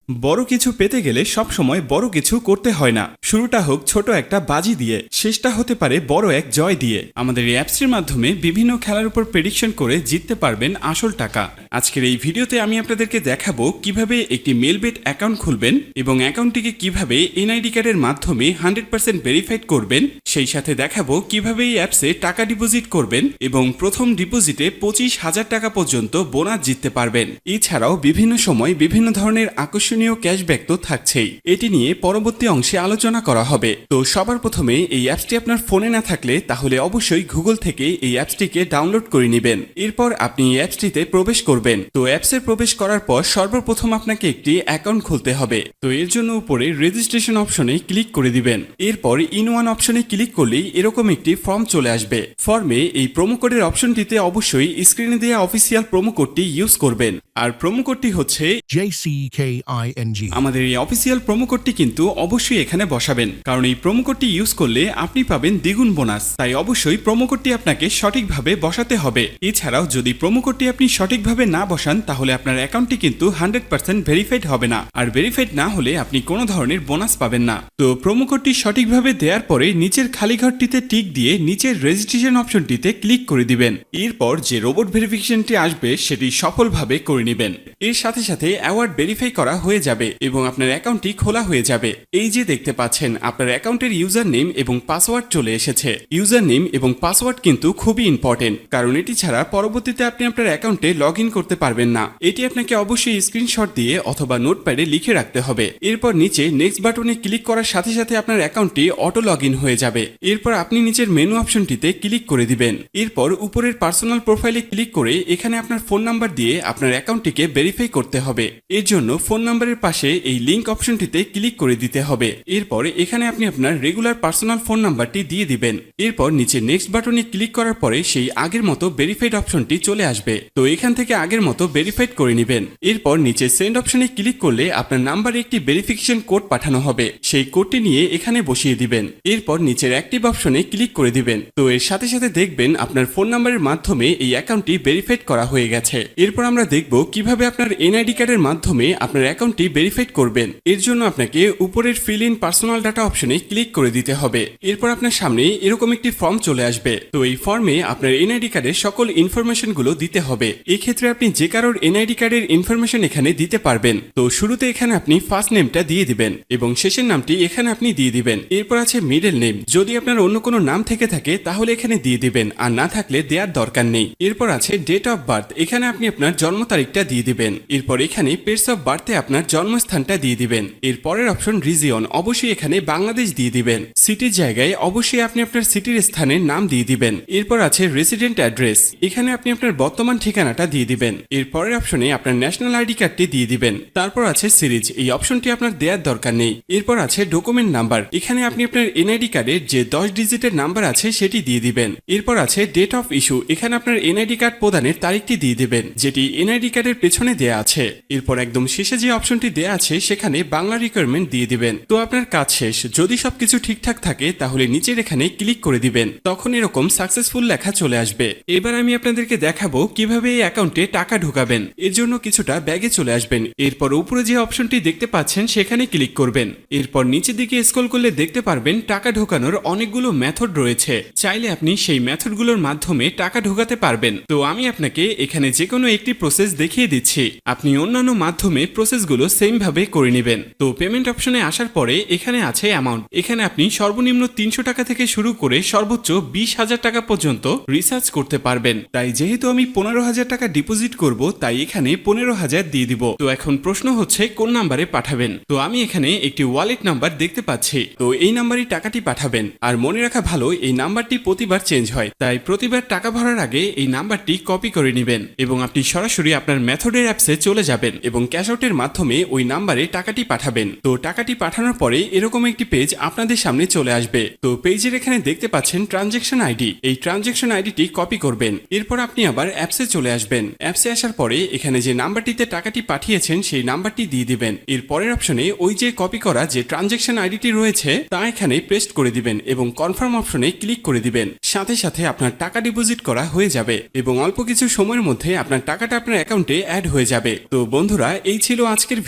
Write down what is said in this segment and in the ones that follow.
বড় কিছু পেতে গেলে সবসময় বড় কিছু করতে হয় না। শুরুটা হোক ছোট একটা বাজি দিয়ে, শেষটা হতে পারে বড় এক জয় দিয়ে। আমাদের এই অ্যাপসটির মাধ্যমে বিভিন্ন খেলার উপর প্রেডিকশন করে জিততে পারবেন আসল টাকা। আজকের এই ভিডিওতে আমি আপনাদেরকে দেখাবো কিভাবে একটি মেলবেট অ্যাকাউন্ট খুলবেন এবং অ্যাকাউন্টটিকে কিভাবে এনআইডি কার্ডের মাধ্যমে 100% ভেরিফাইড করবেন। সেই সাথে দেখাবো কিভাবে এই অ্যাপসে টাকা ডিপোজিট করবেন এবং প্রথম ডিপোজিটে 25,000 টাকা পর্যন্ত বোনাস জিততে পারবেন। এছাড়াও বিভিন্ন সময় বিভিন্ন ধরনের আকর্ষণীয় ক্যাশব্যাক তো থাকছেই। এটি নিয়ে পরবর্তী অংশে আলোচনা করা হবে। তো সবার প্রথমে এই অ্যাপসটি আপনার ফোনে না থাকলে তাহলে অবশ্যই গুগল থেকে এই অ্যাপসটিকে ডাউনলোড করে নেবেন। এরপর আপনি এই অ্যাপসটিতে প্রবেশ করবেন। তো অ্যাপসে প্রবেশ করার পর সর্বপ্রথম আপনাকে একটি অ্যাকাউন্ট খুলতে হবে। তো এর জন্য উপরে রেজিস্ট্রেশন অপশনে ক্লিক করে দিবেন। এরপর ইন ওয়ান অপশনে ক্লিক করলেই এরকম একটি ফর্ম চলে আসবে। ফর্মে এই প্রোমো কোডের অপশনটিতে অবশ্যই স্ক্রিনে দেওয়া অফিসিয়াল প্রোমো কোডটি ইউজ করবেন। আর প্রোমো কোডটি হচ্ছে JCKING। আমাদের এই অফিসিয়াল প্রোমো কোডটি কিন্তু অবশ্যই এখানে বসাবেন, কারণ এই প্রোমো কোডটি ইউজ করলে আপনি পাবেন দ্বিগুণ বোনাস। তাই অবশ্যই প্রোমো কোডটি আপনাকে সঠিকভাবে বসাতে হবে। এছাড়াও যদি প্রোমো কোডটি আপনি সঠিকভাবে না বসান তাহলে আপনার অ্যাকাউন্টটি কিন্তু 100% ভেরিফাইড হবে না, আর ভেরিফাইড না হলে আপনি কোনো ধরনের বোনাস পাবেন না। তো প্রোমো কোডটি সঠিকভাবে দেওয়ার পরে নিচের খালি ঘরটিতে টিক দিয়ে নিচের রেজিস্ট্রেশন অপশনটিতে ক্লিক করে দিবেন। এরপর যে রোবট ভেরিফিকেশনটি আসবে সেটি সফলভাবে করে নেবেন। এর সাথে সাথে অ্যাওয়ার্ড ভেরিফাই করা হয়ে যাবে এবং আপনার অ্যাকাউন্টটি খোলা হয়ে যাবে। এই যে দেখতে পাচ্ছেন আপনার অ্যাকাউন্টের ইউজার নেম এবং পাসওয়ার্ড চলে এসেছে। ইউজার নেম এবং পাসওয়ার্ড কিন্তু খুবই ইম্পর্টেন্ট, কারণ এটি ছাড়া পরবর্তীতে আপনি আপনার অ্যাকাউন্টে লগ ইন করতে পারবেন না। এটি আপনাকে অবশ্যই স্ক্রিনশট দিয়ে অথবা নোটপ্যাডে লিখে রাখতে হবে। এরপর নিচে নেক্সট বাটনে ক্লিক করার সাথে সাথে আপনার অ্যাকাউন্টটি অটো লগ ইন হয়ে যাবে। এরপর আপনি নিচের মেনু অপশনটিতে ক্লিক করে দিবেন। এরপর উপরের পার্সোনাল প্রোফাইলে ক্লিক করে এখানে আপনার ফোন নাম্বার দিয়ে আপনার অ্যাকাউন্টটিকে ভেরিফাই করতে হবে। এর জন্য ফোন নাম্বারের পাশে এই লিংক অপশনটিতে ক্লিক করে দিতে হবে। এরপর এখানে আপনি আপনার রেগুলার পার্সোনাল ফোন নাম্বারটি দিয়ে দিবেন। এরপর নিচে নেক্সট বাটনে ক্লিক করার পরে সেই আগের মতো ভেরিফাইড অপশনটি চলে আসবে। তো এখান থেকে আগের মতো ভেরিফাইড করে নেবেন। এরপর নিচে সেন্ড অপশনে ক্লিক করলে আপনার নাম্বারে একটি ভেরিফিকেশন কোড পাঠানো হবে। সেই কোডটি নিয়ে এখানে বসিয়ে দিবেন। এরপর নিচের অ্যাক্টিভ অপশনে ক্লিক করে দিবেন। তো এর সাথে সাথে দেখবেন আপনার ফোন নাম্বারের মাধ্যমে এই অ্যাকাউন্টটি ভেরিফাইড করা হয়ে গেছে। এরপর আমরা দেখব কিভাবে আপনার এনআইডি কার্ডের মাধ্যমে আপনার অ্যাকাউন্টটি ভেরিফাইড করবেন। এর জন্য আপনাকে উপরের ফিল ইন পার্সোনাল ডাটা অপশনে ক্লিক করে দিতে হবে। এরপর আপনার সামনে এরকম একটি ফর্ম চলে আসবে। তো এই ফর্মে আপনার এনআইডি কার্ডের সকল ইনফরমেশন গুলো দিতে হবে। এই ক্ষেত্রে আপনি যে কারোর এনআইডি কার্ডের ইনফরমেশন এখানে দিতে পারবেন। তো শুরুতে এখানে আপনি ফার্স্ট নেমটা দিয়ে দিবেন এবং শেষের নামটি এখানে আপনি দিয়ে দিবেন। এরপর আছে মিডল নেম, যদি আপনার অন্য কোনো নাম থেকে থাকে তাহলে এখানে দিয়ে দিবেন, আর না থাকলে দেওয়ার দরকার নেই। এরপর আছে ডেট অফ বার্থ, এখানে আপনি আপনার জন্ম তারিখটা দিয়ে দিবেন। এরপর এখানে প্লেস অফ বার্থে আপনার জন্মস্থানটা দিয়ে দিবেন। এর পরের অপশন রিজিয়ন, অবশ্যই এখানে বাংলাদেশ দিয়ে দিবেন। সিটির জায়গায় অবশ্যই আপনি আপনার সিটির স্থানের নাম দিয়ে দিবেন। এরপর আছে রেসিডেন্ট অ্যাড্রেস, এখানে আপনি আপনার বর্তমান ঠিকানাটা দিয়ে দিবেন। এর পরের অপশনে আপনার ন্যাশনাল আইডি কার্ডটি দিয়ে দিবেন। তারপর আছে সিরিজ, এই অপশনটি আপনার দেওয়ার দরকার নেই। এরপর আছে ডকুমেন্ট নাম্বার, এখানে আপনি আপনার এনআইডি কার্ডের যে 10 ডিজিটের নাম্বার আছে সেটি দিয়ে দিবেন। এরপর আছে ডেট অফ ইস্যু, এখানে আপনার এনআইডি কার্ড প্রদানের তারিখটি দিয়ে দিবেন যেটি এনআইডি কার্ডের পেছনে দেয়া আছে। এরপর একদম শেষে যে অপশনটি দেয়া আছে সেখানে বাংলা রিকোয়ারমেন্ট দিয়ে দিবেন। তো আপনার কাজ শেষ। যদি সবকিছু ঠিকঠাক থাকে তাহলে নিচের এখানে ক্লিক করে দিবেন, তখন এরকম সাকসেসফুল লেখা চলে আসবে। এবার আমি আপনাদেরকে দেখাবো কিভাবে এই অ্যাকাউন্টে টাকা ঢোকাবেন। এর জন্য কিছুটা ব্যাগে চলে আসবেন। এরপর উপরে যে অপশনটি দেখতে পাচ্ছেন সেখানে ক্লিক করবেন। এরপর নিচের দিকে স্ক্রল করলে দেখতে পারবেন টাকা ঢোকানোর অনেকগুলো মেথড রয়েছে। চাইলে আপনি সেই মেথডগুলোর মাধ্যমে টাকা ঢোকাতে পারবেন। তো আমি আপনাকে এখানে যে কোনো একটি প্রসেস দেখিয়ে দিচ্ছি, আপনি অন্যান্য মাধ্যমে প্রসেসগুলো সেম ভাবে করে নেবেন। তো পেমেন্ট অপশনে আসার পরে এখানে আছে অ্যামাউন্ট, এখানে আপনি সর্বনিম্ন 300 টাকা থেকে শুরু করে সর্বোচ্চ 20,000 টাকা পর্যন্ত রিসার্চ করতে পারবেন। তাই যেহেতু আমি 15,000 টাকা ডিপোজিট করব তাই এখানে 15,000 দিয়ে দিব। তো এখন প্রশ্ন হচ্ছে কোন নাম্বারে পাঠাবেন। তো আমি এখানে একটি ওয়ালেট নাম্বার দেখতে পাচ্ছি, তো এই নাম্বারই টাকাটি পাঠাবেন। আর মনে রাখা ভালো, এই নাম্বারটি প্রতিবার চেঞ্জ হয়, তাই প্রতিবার টাকা ভরার আগে এই নাম্বারটি কপি করে নেবেন এবং আপনি সরাসরি আপনার মেথডের অ্যাপসে চলে যাবেন এবং ক্যাশ আউটের মাধ্যমে ওই নাম্বারে টাকাটি পাঠাবেন। তো টাকাটি পাঠানোর পরে এরকম একটি পেজ আপনাদের সামনে চলে আসবে। তো পেজের এখানে দেখতে পাচ্ছেন ট্রানজ্যাকশন আইডি, এই ট্রানজ্যাকশন আইডিটি কপি করবেন। এরপর আপনি আবার অ্যাপসে চলে আসবেন। অ্যাপসে আসার পরে এখানে যে নাম্বারটিতে টাকাটি পাঠিয়েছেন সেই নাম্বারটি দিয়ে দিবেন। এর পরের অপশনে ওই যে কপি করা যে ট্রানজ্যাকশন আইডিটি রয়েছে তা এখানে পেস্ট করে দিবেন। দিবেন এবং কনফার্ম অপশনে ক্লিক করে দিবেন। সাথে সাথে আপনার টাকা ডিপোজিট করা হয়ে যাবে এবং অল্প কিছু সময়ের মধ্যে আপনার টাকাটা আপনার অ্যাকাউন্টে অ্যাড হয়ে যাবে। তো বন্ধুরা, এই ছিল আজকের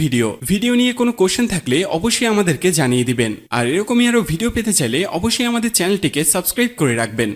ভিডিও নিয়ে কোনো কোশ্চেন থাকলে অবশ্যই আমাদেরকে জানিয়ে দিবেন। আর এরকমই আরো ভিডিও পেতে চাইলে অবশ্যই আমাদের চ্যানেলটিকে সাবস্ক্রাইব করে রাখবেন।